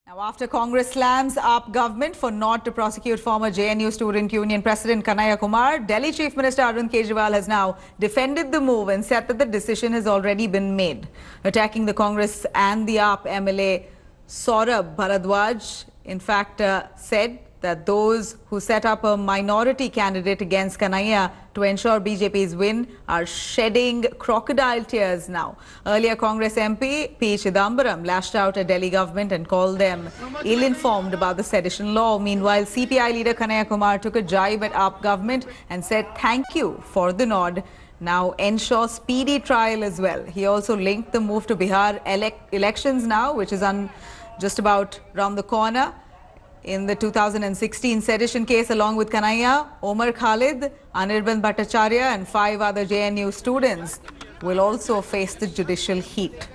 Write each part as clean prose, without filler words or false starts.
Now, after Congress slams AAP government for not to prosecute former JNU Student Union President Kanhaiya Kumar, Delhi Chief Minister Arvind Kejriwal has now defended the move and said that the decision has already been made. Attacking the Congress and the AAP MLA Saurabh Bharadwaj, in fact, said that those who set up a minority candidate against Kanhaiya to ensure BJP's win are shedding crocodile tears now. Earlier, Congress MP P. Chidambaram lashed out at Delhi government and called them ill-informed about the sedition law. Meanwhile, CPI leader Kanhaiya Kumar took a jibe at AAP government and said thank you for the nod. Now ensure speedy trial as well. He also linked the move to Bihar elections now, which is just about round the corner. In the 2016 sedition case, along with Kanhaiya, Omar Khalid, Anirban Bhattacharya and 5 other JNU students will also face the judicial heat.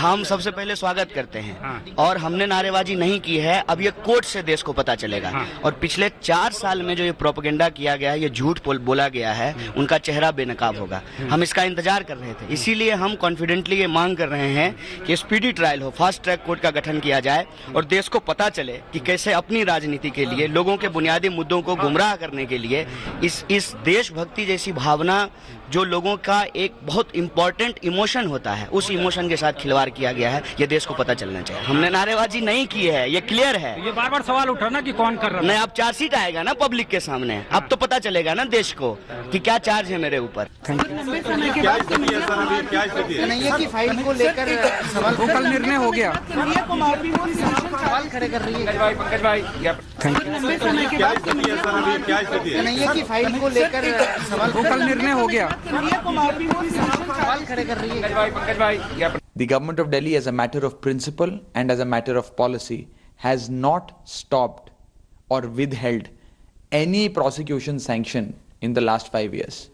हम सबसे पहले स्वागत करते हैं और हमने नारेबाजी नहीं की है। अब ये कोर्ट से देश को पता चलेगा और पिछले 4 साल में जो ये प्रोपेगेंडा किया गया है, ये झूठ बोला गया है, उनका चेहरा बेनकाब होगा। हम इसका इंतजार कर रहे थे, इसीलिए हम कॉन्फिडेंटली ये मांग कर रहे हैं कि स्पीडी ट्रायल हो, फास्ट ट्रैक कोर्ट का गठन किया जाए और देश को पता चले कि कैसे अपनी राजनीति के लिए, लोगों के बुनियादी मुद्दों को गुमराह करने के लिए इस देशभक्ति जैसी भावना जो लोगों का एक बहुत इंपॉर्टेंट इमोशन होता है, उस इमोशन के साथ खिलवाड़ किया गया है। ये देश को पता चलना चाहिए। हमने नारेबाजी नहीं की है, ये क्लियर है। ये बार-बार सवाल उठा ना कि कौन कर रहा है। नहीं, अब चार्जशीट आएगा ना पब्लिक के सामने, अब तो पता चलेगा ना देश को कि क्या चार्ज है मेरे ऊपर। कन्हैया की फाइल को लेकर सवाल कल निर्णय हो गया। सवाल खड़े कर रही है पंकज भाई कन्हैया की फाइल को लेकर सवाल कल निर्णय हो गया। सवाल खड़े कर रही है पंकज भाई। The government of Delhi, as a matter of principle and as a matter of policy, has not stopped or withheld any prosecution sanction in the last 5 years.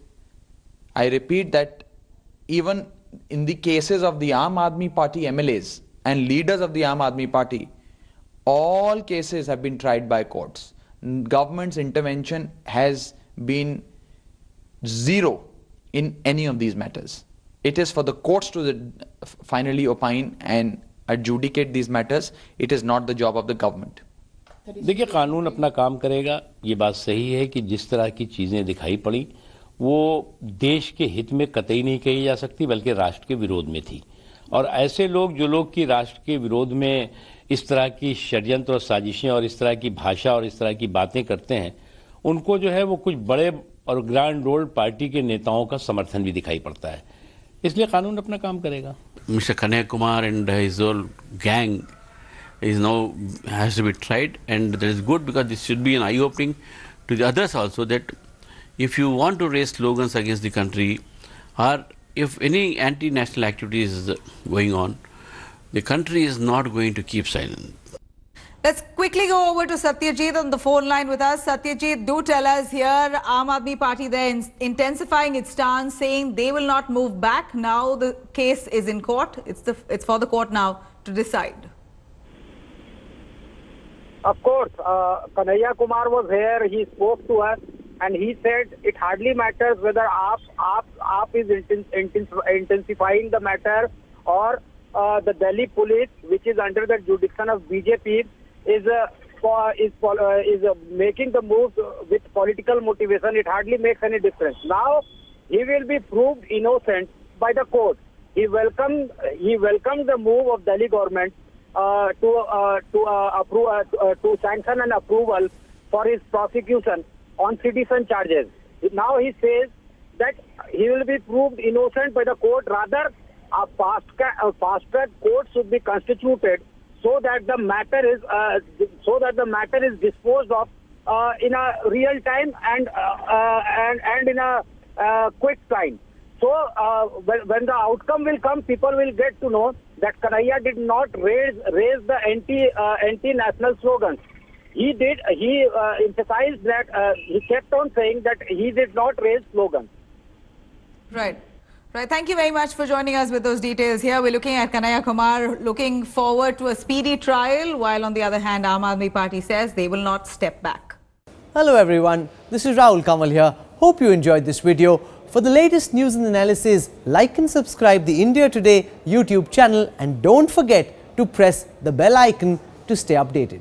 I repeat that even in the cases of the Aam Aadmi Party MLAs and leaders of the Aam Aadmi Party, all cases have been tried by courts. Government's intervention has been zero in any of these matters. It is for the courts to finally opine and adjudicate these matters. It is not the job of the government. देखिए, कानून अपना काम करेगा। ये बात सही है कि जिस तरह की चीजें दिखाई पड़ी वो देश के हित में कतई नहीं कही जा सकती, बल्कि राष्ट्र के विरोध में थी। और ऐसे लोग जो लोग की राष्ट्र के विरोध में इस तरह की षड्यंत्र और साजिशें और इस तरह की भाषा और इस तरह की बातें करते हैं, उनको जो है वो कुछ बड़े और ग्रैंड ओल्ड पार्टी के नेताओं का समर्थन भी दिखाई पड़ता है। इसलिए कानून अपना काम करेगा। Mr. Kanhaiya Kumar and his whole gang is now has to be tried, and that is good because this should be an eye-opening to the others also, that if you want to raise slogans against the country or if any anti-national activity is going on, the country is not going to keep silent. Let's quickly go over to Satyajit on the phone line with us. Satyajit, do tell us here, Aam Aadmi Party there intensifying its stance, saying they will not move back. Now the case is in court. It's for the court now to decide. Of course, Kanhaiya Kumar was here. He spoke to us, and he said it hardly matters whether AAP is intensifying the matter or the Delhi police, which is under the jurisdiction of BJP, is making the move with political motivation. It hardly makes any difference. Now he will be proved innocent by the court. He welcomed the move of Delhi government to sanction and approval for his prosecution on citizen charges. Now he says that he will be proved innocent by the court. Rather, a fast track court should be constituted so that the matter is disposed of in a real time and in a quick time. So when the outcome will come, people will get to know that Kanhaiya did not raise the anti-national slogans. He emphasized that he kept on saying that he did not raise slogans. Right. Right. Thank you very much for joining us with those details here. We're looking at Kanhaiya Kumar looking forward to a speedy trial, while on the other hand, Aam Aadmi Party says they will not step back. Hello everyone, this is Rahul Kamal here. Hope you enjoyed this video. For the latest news and analysis, like and subscribe the India Today YouTube channel and don't forget to press the bell icon to stay updated.